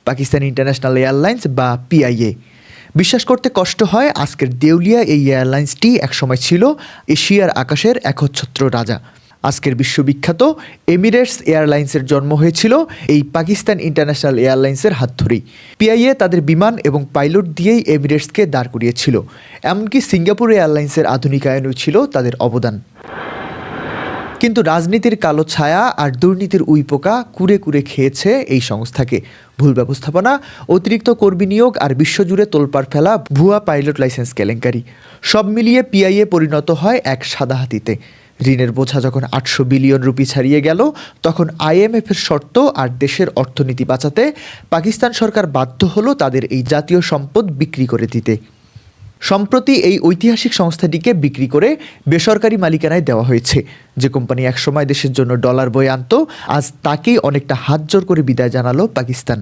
Pakistan international airlines বা PIA. বিশ্বাস করতে কষ্ট হয়, আজকের দেউলিয়া এই এয়ারলাইন্সটি একসময় ছিল এশিয়ার আকাশের একচ্ছত্র রাজা। আজকের বিশ্ববিখ্যাত এমিরেটস এয়ারলাইন্সের জন্ম হয়েছিল এই পাকিস্তান ইন্টারন্যাশনাল এয়ারলাইন্সের হাত ধরেই। পিআইএ তাদের বিমান এবং পাইলট দিয়েই এমিরেটসকে দাঁড় করিয়েছিল। এমনকি সিঙ্গাপুর এয়ারলাইন্সের আধুনিকায়নও ছিল তাদের অবদান। কিন্তু রাজনীতির কালো ছায়া আর দুর্নীতির উইপোকা কুরে কুরে খেয়েছে এই সংস্থাকে। ভুল ব্যবস্থাপনা, অতিরিক্ত কর্মী নিয়োগ আর বিশ্বজুড়ে তোলপাড় ফেলা ভুয়া পাইলট লাইসেন্স কেলেঙ্কারি, সব মিলিয়ে পিআইএ পরিণত হয় এক সাদা হাতিতে। ঋণের বোঝা যখন 800 বিলিয়ন রুপি ছাড়িয়ে গেল, তখন আইএমএফের শর্ত আর দেশের অর্থনীতি বাঁচাতে পাকিস্তান সরকার বাধ্য হলো তাদের এই জাতীয় সম্পদ বিক্রি করে দিতে। সম্প্রতি এই ঐতিহাসিক সংস্থাটিকে বিক্রি করে বেসরকারি মালিকানায় দেওয়া হয়েছে। যে কোম্পানি একসময় দেশের জন্য ডলার বয়ে আনত, আজ তাকেই অনেকটা হাতজোড় করে বিদায় জানালো পাকিস্তান।